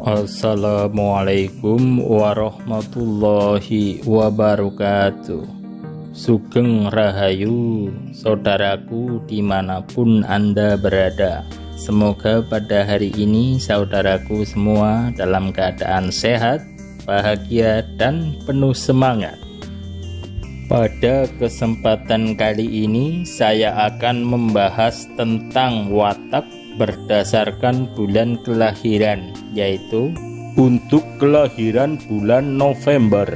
Assalamualaikum warahmatullahi wabarakatuh. Sugeng Rahayu, saudaraku dimanapun Anda berada. Semoga pada hari ini saudaraku semua dalam keadaan sehat, bahagia, dan penuh semangat. Pada kesempatan kali ini saya akan membahas tentang watak berdasarkan bulan kelahiran, yaitu untuk kelahiran bulan November.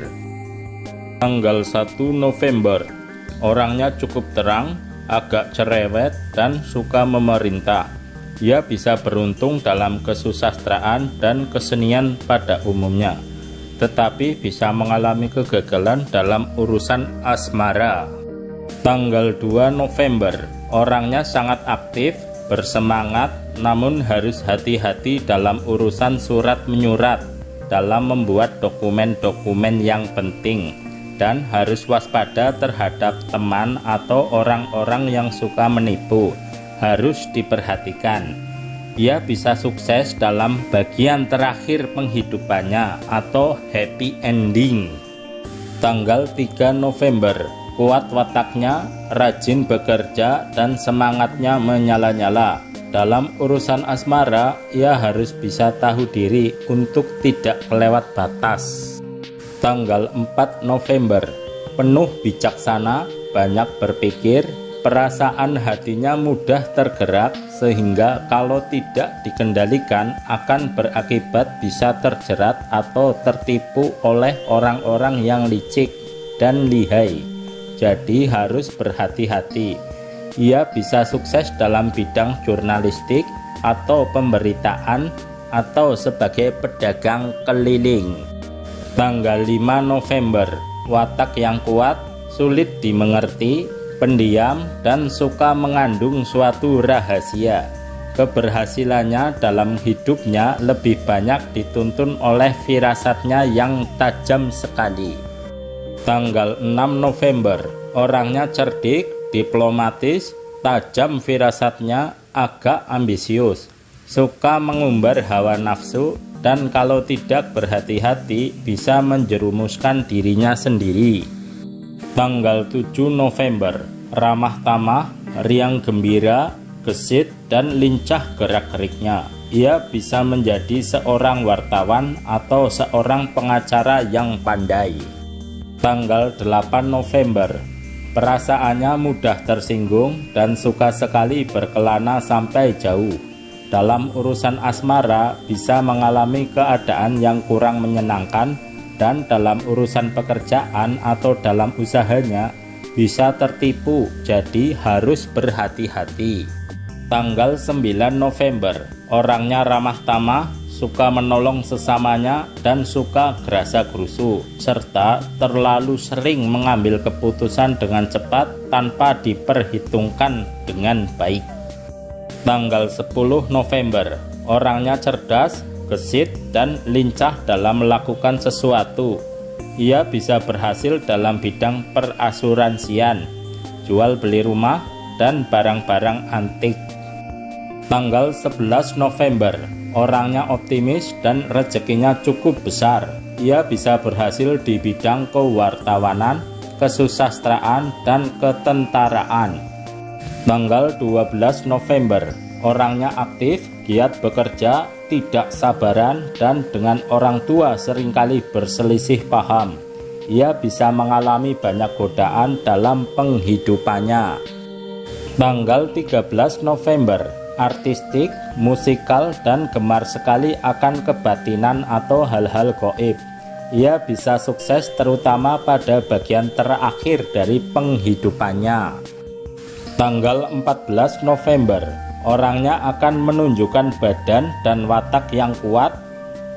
Tanggal 1 November, orangnya cukup terang, agak cerewet, dan suka memerintah. Ia bisa beruntung dalam kesusastraan dan kesenian pada umumnya, tetapi bisa mengalami kegagalan dalam urusan asmara. Tanggal 2 November, orangnya sangat aktif, bersemangat, namun harus hati-hati dalam urusan surat menyurat, dalam membuat dokumen-dokumen yang penting, dan harus waspada terhadap teman atau orang-orang yang suka menipu. Harus diperhatikan. Ia bisa sukses dalam bagian terakhir penghidupannya atau happy ending. Tanggal 3 November, kuat wataknya, rajin bekerja, dan semangatnya menyala-nyala. Dalam urusan asmara, ia harus bisa tahu diri untuk tidak kelewat batas. Tanggal 4 November, penuh bijaksana, banyak berpikir, perasaan hatinya mudah tergerak, sehingga kalau tidak dikendalikan akan berakibat bisa terjerat atau tertipu oleh orang-orang yang licik dan lihai. Jadi harus berhati-hati. Ia bisa sukses dalam bidang jurnalistik atau pemberitaan atau sebagai pedagang keliling. Tanggal 5 November, watak yang kuat, sulit dimengerti, pendiam, dan suka mengandung suatu rahasia. Keberhasilannya dalam hidupnya lebih banyak dituntun oleh firasatnya yang tajam sekali. Tanggal 6 November, orangnya cerdik, diplomatis, tajam firasatnya, agak ambisius, suka mengumbar hawa nafsu, dan kalau tidak berhati-hati bisa menjerumuskan dirinya sendiri. Tanggal 7 November, ramah tamah, riang gembira, gesit, dan lincah gerak-geriknya. Ia bisa menjadi seorang wartawan atau seorang pengacara yang pandai. Tanggal 8 November, perasaannya mudah tersinggung dan suka sekali berkelana sampai jauh. Dalam urusan asmara bisa mengalami keadaan yang kurang menyenangkan, dan dalam urusan pekerjaan atau dalam usahanya bisa tertipu, jadi harus berhati-hati. Tanggal 9 November, orangnya ramah tamah, suka menolong sesamanya, dan suka gerasa-gerusu, serta terlalu sering mengambil keputusan dengan cepat tanpa diperhitungkan dengan baik. Tanggal 10 November, orangnya cerdas, gesit, dan lincah dalam melakukan sesuatu. Ia bisa berhasil dalam bidang perasuransian, jual beli rumah, dan barang-barang antik. Tanggal 11 November, orangnya optimis dan rezekinya cukup besar. Ia bisa berhasil di bidang kewartawanan, kesusastraan, dan ketentaraan. Tanggal 12 November, orangnya aktif, giat bekerja, tidak sabaran, dan dengan orang tua seringkali berselisih paham. Ia bisa mengalami banyak godaan dalam penghidupannya. Tanggal 13 November, artistik, musikal, dan gemar sekali akan kebatinan atau hal-hal gaib. Ia bisa sukses terutama pada bagian terakhir dari penghidupannya. Tanggal 14 November, orangnya akan menunjukkan badan dan watak yang kuat.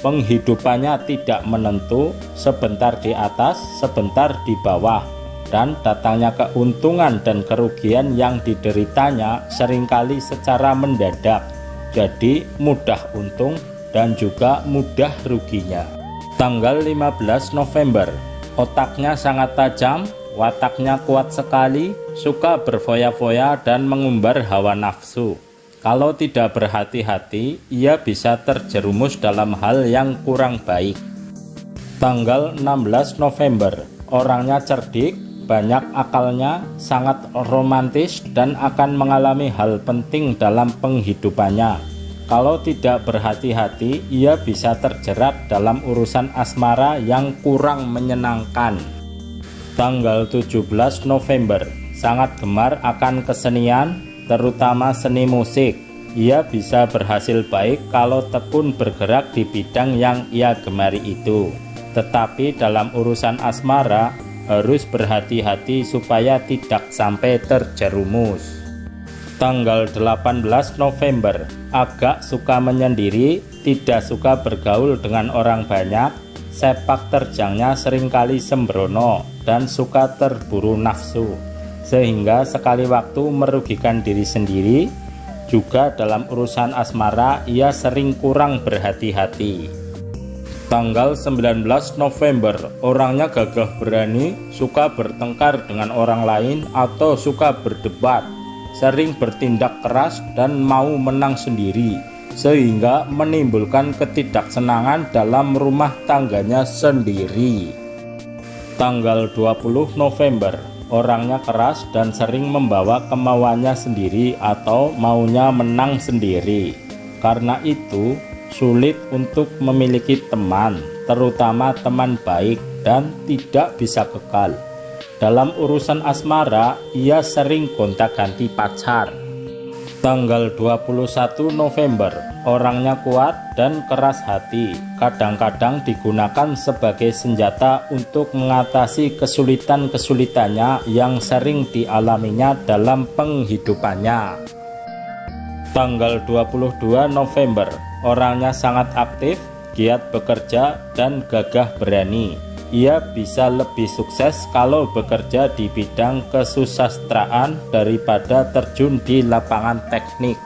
Penghidupannya tidak menentu, sebentar di atas, sebentar di bawah, dan datangnya keuntungan dan kerugian yang dideritanya seringkali secara mendadak, jadi mudah untung dan juga mudah ruginya. Tanggal 15 November, otaknya sangat tajam, wataknya kuat sekali, suka berfoya-foya dan mengumbar hawa nafsu. Kalau tidak berhati-hati, ia bisa terjerumus dalam hal yang kurang baik. Tanggal 16 November, orangnya cerdik, banyak akalnya, sangat romantis, dan akan mengalami hal penting dalam penghidupannya. Kalau tidak berhati-hati, ia bisa terjerat dalam urusan asmara yang kurang menyenangkan. Tanggal 17 November, sangat gemar akan kesenian, terutama seni musik. Ia bisa berhasil baik kalau tekun bergerak di bidang yang ia gemari itu. Tetapi dalam urusan asmara, harus berhati-hati supaya tidak sampai terjerumus. Tanggal 18 November, agak suka menyendiri, tidak suka bergaul dengan orang banyak, sepak terjangnya seringkali sembrono, dan suka terburu nafsu, sehingga sekali waktu merugikan diri sendiri. Juga dalam urusan asmara, ia sering kurang berhati-hati. Tanggal 19 November, orangnya gagah berani, suka bertengkar dengan orang lain atau suka berdebat, sering bertindak keras dan mau menang sendiri, sehingga menimbulkan ketidaksenangan dalam rumah tangganya sendiri. Tanggal 20 November, orangnya keras dan sering membawa kemauannya sendiri atau maunya menang sendiri. Karena itu, sulit untuk memiliki teman, terutama teman baik, dan tidak bisa kekal. Dalam urusan asmara, ia sering gonta-ganti pacar. Tanggal 21 November, orangnya kuat dan keras hati, kadang-kadang digunakan sebagai senjata untuk mengatasi kesulitan-kesulitannya yang sering dialaminya dalam penghidupannya. Tanggal 22 November, orangnya sangat aktif, giat bekerja, dan gagah berani. Ia bisa lebih sukses kalau bekerja di bidang kesusastraan daripada terjun di lapangan teknik.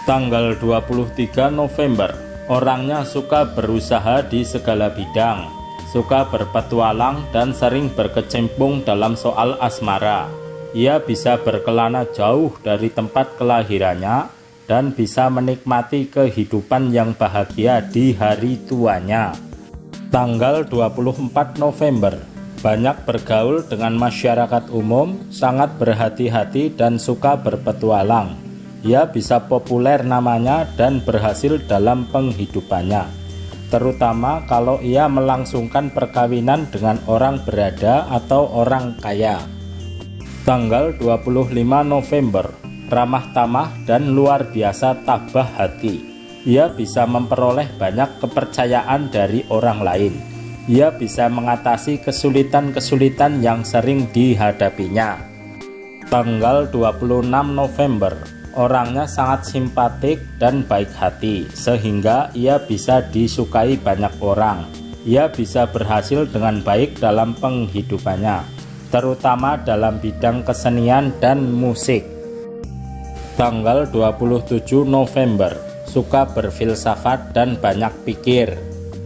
Tanggal 23 November, orangnya suka berusaha di segala bidang, suka berpetualang dan sering berkecimpung dalam soal asmara. Ia bisa berkelana jauh dari tempat kelahirannya dan bisa menikmati kehidupan yang bahagia di hari tuanya. Tanggal 24 November, banyak bergaul dengan masyarakat umum, sangat berhati-hati dan suka berpetualang. Ia bisa populer namanya dan berhasil dalam penghidupannya, terutama kalau ia melangsungkan perkawinan dengan orang berada atau orang kaya. Tanggal 25 November, ramah tamah dan luar biasa tabah hati. Ia bisa memperoleh banyak kepercayaan dari orang lain. Ia bisa mengatasi kesulitan-kesulitan yang sering dihadapinya. Tanggal 26 November, orangnya sangat simpatik dan baik hati, sehingga ia bisa disukai banyak orang. Ia bisa berhasil dengan baik dalam penghidupannya, terutama dalam bidang kesenian dan musik. Tanggal 27 November, suka berfilsafat dan banyak pikir.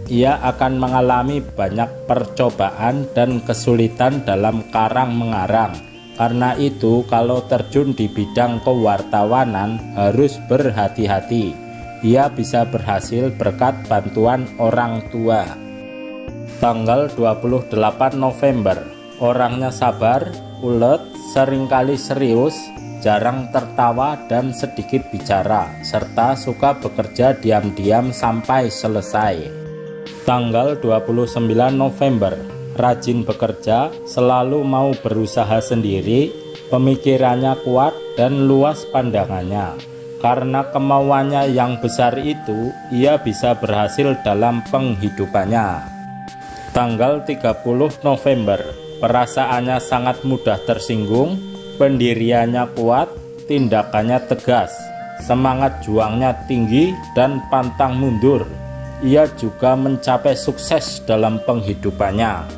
Ia akan mengalami banyak percobaan dan kesulitan dalam karang mengarang. Karena itu, kalau terjun di bidang kewartawanan harus berhati-hati. Ia bisa berhasil berkat bantuan orang tua. Tanggal 28 November, orangnya sabar, ulet, seringkali serius, jarang tertawa dan sedikit bicara, serta suka bekerja diam-diam sampai selesai. Tanggal 29 November, rajin bekerja, selalu mau berusaha sendiri, pemikirannya kuat dan luas pandangannya. Karena kemauannya yang besar itu, ia bisa berhasil dalam penghidupannya. Tanggal 30 November, perasaannya sangat mudah tersinggung, pendiriannya kuat, tindakannya tegas, semangat juangnya tinggi dan pantang mundur. Ia juga mencapai sukses dalam penghidupannya.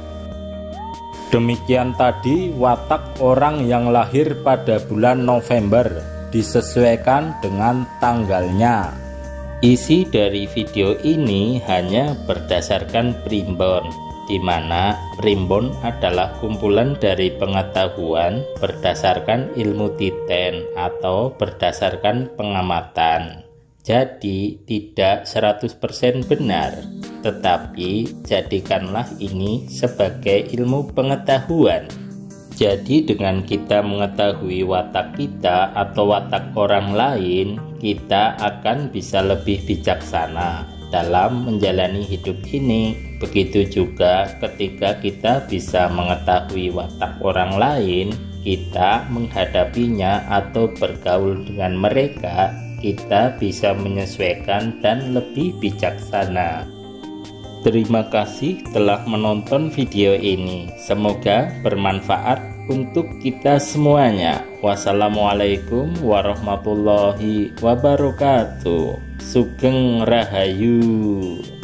Demikian tadi watak orang yang lahir pada bulan November, disesuaikan dengan tanggalnya. Isi dari video ini hanya berdasarkan primbon, di mana primbon adalah kumpulan dari pengetahuan berdasarkan ilmu titen atau berdasarkan pengamatan. Jadi tidak 100% benar, tetapi jadikanlah ini sebagai ilmu pengetahuan. Jadi dengan kita mengetahui watak kita atau watak orang lain, kita akan bisa lebih bijaksana dalam menjalani hidup ini. Begitu juga ketika kita bisa mengetahui watak orang lain, kita menghadapinya atau bergaul dengan mereka, kita bisa menyesuaikan dan lebih bijaksana. Terima kasih telah menonton video ini. Semoga bermanfaat untuk kita semuanya. Wassalamualaikum warahmatullahi wabarakatuh. Sugeng Rahayu.